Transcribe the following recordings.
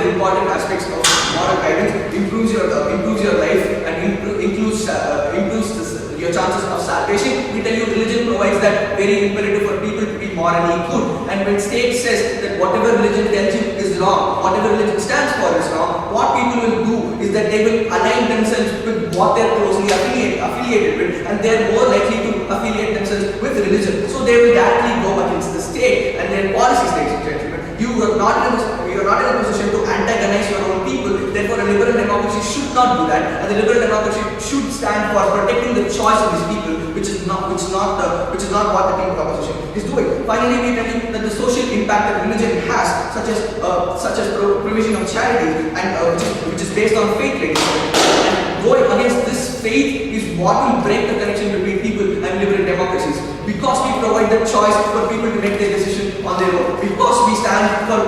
other important aspects of moral guidance, improves your life and improves your chances of salvation. We tell you religion provides that very imperative for people to be morally good. And when state says that whatever religion tells you is wrong, whatever religion stands for is wrong, what people will do is that they will align themselves with what they are closely affiliated with, and they are more likely to affiliate themselves with religion. So they will directly go against the state and their policies, ladies and gentlemen. You are not in a position to antagonize your own people. Therefore, a liberal democracy should not do that, and the liberal democracy should stand for protecting the choice of these people, which is not what the people opposition is doing. Finally, we tell you that the social impact that religion has, such as provision of charity, and which is based on faith, and going against this faith is what will break the connection between people and liberal democracies. Because we provide the choice for people to make their decision on their own, because we stand for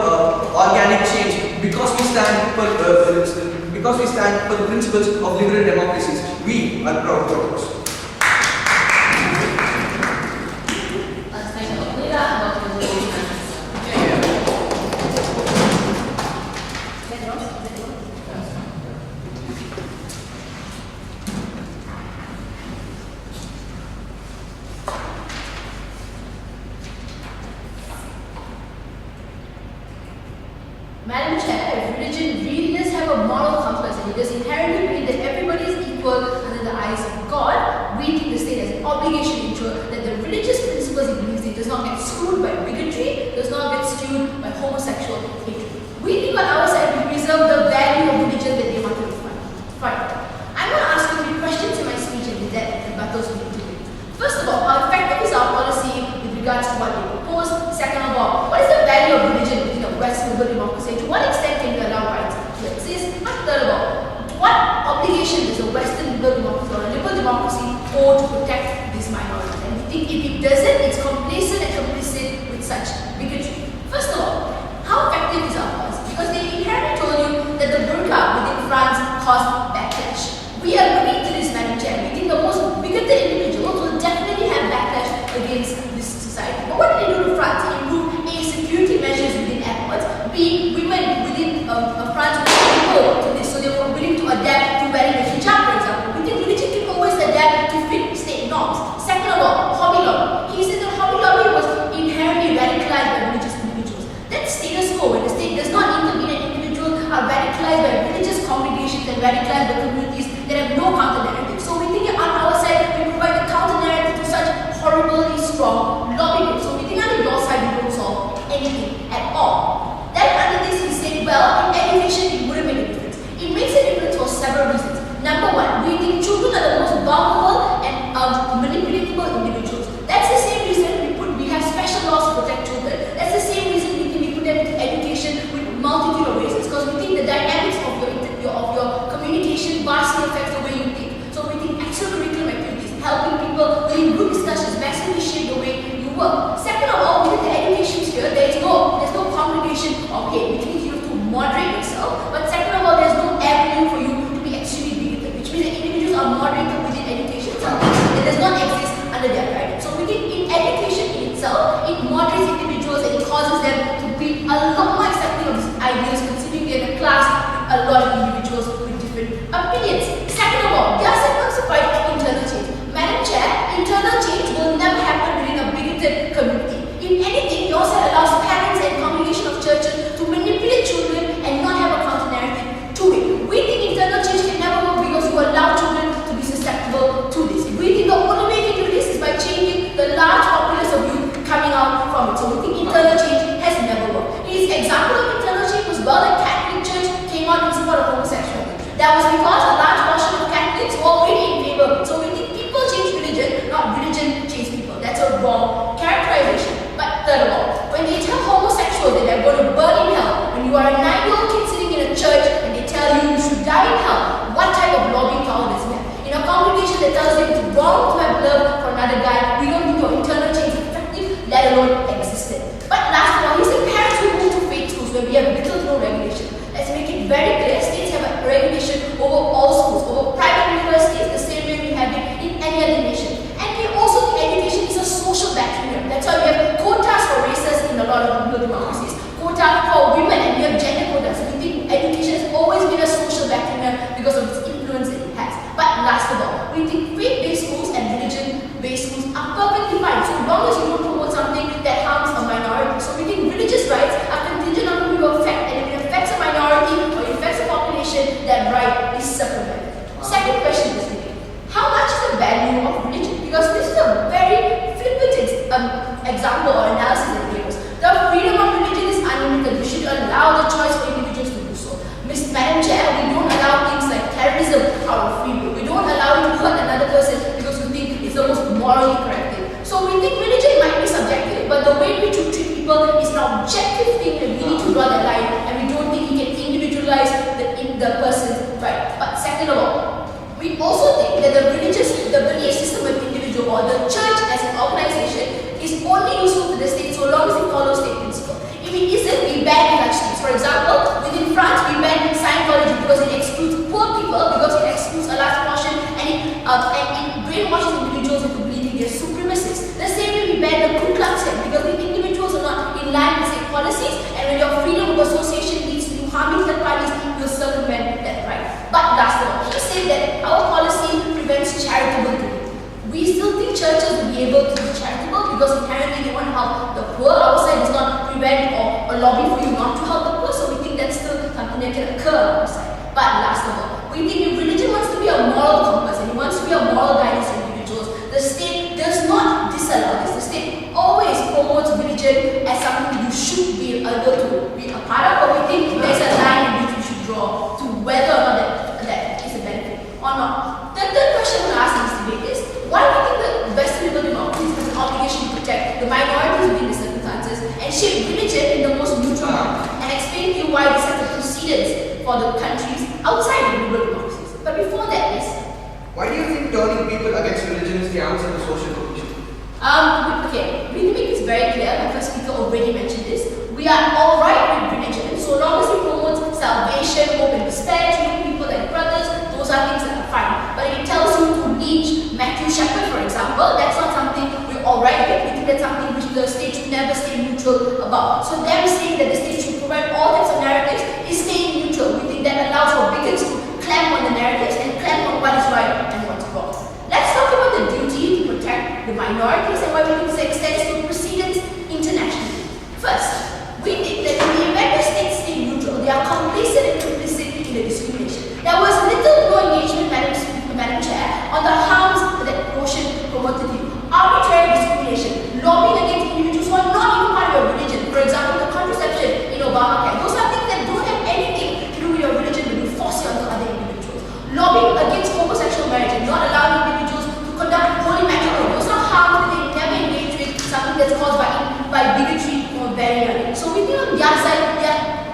organic change, because we stand for the principles of liberal democracies, we are proud voters. Madam Chair, if religion really does have a moral compass and it does inherently believe that everybody is equal under the eyes of God, we think the state has an obligation to ensure that the religious principles it believes in does not get skewed by bigotry, does not get skewed by homosexual hatred. We think on our side we preserve the value of religion that they want to fight. I'm going to ask you 3 questions in my speech and with that the battles we need to win. First of all, how effective is our policy with regards to what they propose? Second of all, what is the value of religion within a Western liberal democracy? To what extent can we allow rights to exist? And third of all, what obligation does a Western liberal democracy or a liberal democracy hold to protect this minority? And we think if it doesn't, it's complacent and complicit with such bigotry. First of all, how effective is our policy? Because they inherently told you that the burqa within France caused backlash. We agree to this, Madam Chair. We think the most bigoted individuals will definitely have backlash against this society. But what did they do to France? They improved A, security measures within airports, B, women within France were able to this, so they were willing to adapt to wearing the hijab, for example. We think religion can always adapt to fit state norms. Second of all, hobby lobby. He said that hobby lobby was inherently radicalized by religious individuals. That's status quo. When the state does not intervene and individuals are radicalized by religious congregations and radicalized by communities that have no counter-narrative. So we think on our side, we provide a counter-narrative to such horribly strong lobby groups. So we think on your side, we don't solve anything at all. Then under this, we say, well, in education, it wouldn't make a difference. It makes a difference for several reasons. Number one, we think children are the most vulnerable and manipulatable individuals. That's the same reason we have special laws to protect children. That's the same reason we think we put them into education with multitude of reasons. Because we think the dynamics of your communication vastly affects the way you think. So we think extracurricular activities, helping people, doing group discussions, massively shape the way you work. Second of all, within the education sphere, there's no congregation, okay, which means you have to moderate yourself. But second of all, there's no avenue for you to be extremely bigoted, which means that individuals are moderated within education itself. It does not exist under their guidance. So we think in education in itself, it moderates individuals and it causes them to be a lot more accepting of these ideas, considering they're in a class with a lot of individuals with different opinions. Second of all, there are symptoms of internal change. Madam Chair, internal change will never happen within a bigoted community. If anything, it also allows parents and congregation of churches to manipulate children and not have a counter-narrative to it. We think internal change can never work because you allow children to be susceptible to this. We think the only way to do this is by changing the large populace of youth coming out from it. So we think internal change has never worked. His example of internal change was well, the Catholic Church came out in support of homosexuality. That was because a large portion of Catholics were already in favor of it. So we think people change religion, not religion change people. That's a wrong characterization. But third of all, when they tell homosexuals that they're going to burn in hell, when you are a 9-year-old kid sitting in a church and they tell you you should die in hell, what type of lobbying power does he have? In a congregation that tells you it's wrong to have love for another guy, we don't think your internal change is effective, let alone existed. But last of all, he said parents will move to faith schools where we have little to no regulation. Let's make it very clear, states have a regulation over all schools, over private universities, the same way we have it in any other nation. And we also think education is a social bacterium. That's why we have quotas for races in a lot of liberal democracies, quota for women, and we have gender quotas. We think think education has always been a social bacteria because of its influence that it has. But last of all, we think faith-based schools and religion-based schools are perfectly fine, so long as you don't promote something that harms a minority. So we think religious rights are contingent on who you affect, and if it affects a minority or it affects a population, that right is circumvented. Second question is, how much is the value of religion? Because this is a very flippant example or analysis that gives. The freedom of religion is unlimited. We should allow the choice for individuals to do so. Madam Chair, we don't allow things like terrorism out of free will. We don't allow you to hurt another person because we think it's the most morally correct thing. So we think religion might be subjective, but the way we treat people is an objective thing that we need to draw the line, and we don't think we can individualize the person's right. But second of all, we also think that the belief system of the individual or the church as an organization is only useful to the state so long as it follows state principle. If it isn't, we ban such things. For example, within France, we ban Scientology because it excludes poor people, because it excludes a large portion, and it brainwashes individuals into believing they're supremacists. The same way we ban the Ku Klux Klan because the individuals are not in line with state policies, and when your freedom of association leads to harming third parties, you'll circumvent that right. But last of all, he said that our policy prevents charitable giving. We still think churches will be able to be charitable because inherently they want to help the poor. Our side does not prevent or lobby for you not to help the poor, so we think that's still something that can occur on our side. But last of all, we think if religion wants to be a moral compass and it wants to be a moral guidance to individuals, the state does not disallow this. The state always promotes religion as something you should be able to be a part of, but we think there's a line in which we should draw to whether or not that is a benefit or not. The third question I'm going to ask in this debate is, why do you think the Western liberal democracies has an obligation to protect the minorities within the circumstances and shape religion in the most neutral manner, and explain to you why they set the precedents for the countries outside the liberal democracies? But before that, yes. Why do you think turning people against religion is the answer to social cohesion? Okay, we need to make this very clear. My first speaker already mentioned this. We are alright with religion so long as it promotes salvation, hope, and despair, treating people like brothers. Those are things that are fine. But if it tells you to lynch Matthew Shepard, for example, that's not something we're alright with. We think that's something which the state should never stay neutral about. So them saying that the state should provide all types of narratives is staying neutral. We think that allows for bigots to clamp on the narratives and clamp on what is right and what's wrong. Let's talk about the duty to protect the minorities and why we think this extends to precedents internationally. First, we think that in the event the states stay neutral, they are complacent and complicit in the discrimination. There was little no engagement, Madam Chair, on the harms that motion promoted you. Arbitrary discrimination, lobbying against individuals who are not even part of your religion. For example, the contraception in Obamacare. Those are things that don't have anything to do with your religion, but you force it onto other individuals. Lobbying against homosexual marriage and not allowing individuals to conduct holy matrimony. Those are harms that they never engage with, something that's caused by bigotry or very young. So we think on the other side,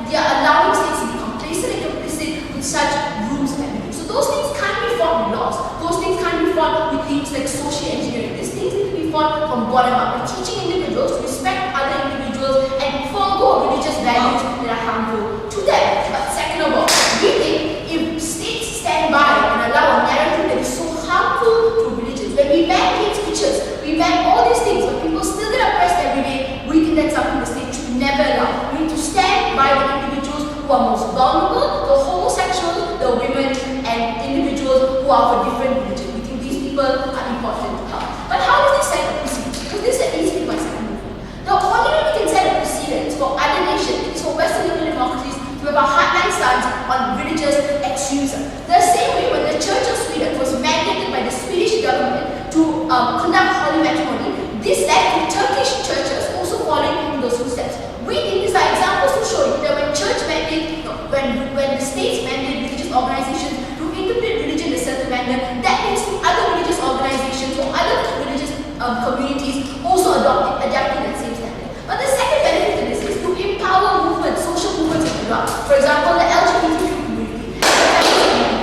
they are allowing states to be complacent and complicit with such rules and abuse. So those things can't be fought with laws. Those things can't be fought with things like social engineering. These things need to be fought from bottom up. We're teaching individuals to respect other individuals and forego religious values that are harmful to them. But second of all, we think if states stand by and allow a narrative that is so harmful to religions, when we ban hate speeches, we ban all these things, but people still get oppressed every day, we think that's something the state should never allow. We need to stand by the individuals who are most vulnerable, the homosexuals, the women, and individuals who are of a different religion. We think these people are important to help. But how does this set a precedent? Because this is easily my second movement. The only way we can set a precedent for other nations is for Western liberal democracies to have a hardline stance on religious extremism. The same way when the Church of Sweden was mandated by the Swedish government to conduct holy matrimony, this led to Turkish churches also following in those footsteps. We think these are examples to show you that when when the states mandate religious organizations to interpret religion in a certain manner, that leads to other religious organizations or other religious communities also adapting that same standard. But the second benefit to this is to empower movements, social movements on the ground. For example, the LGBTQ community.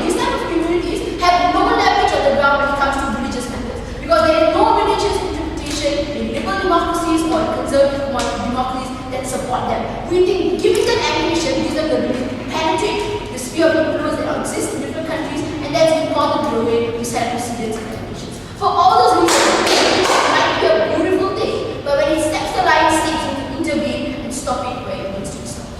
These type of communities have no leverage on the ground when it comes to religious matters because there is no religious interpretation in liberal democracies or in conservative democracies that support them. We think giving them ammunition gives them the ability to penetrate the sphere of influence that exists in different countries, and that's important to the way we set precedents in our nations. For all those reasons, it might be a beautiful thing, but when it steps the line, states need to intervene and stop it where it needs to be stopped.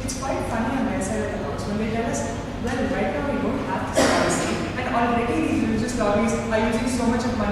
it's quite funny on their side of the house when they tell us, well, right now we don't have this policy, and already these religious lobbies are using so much of money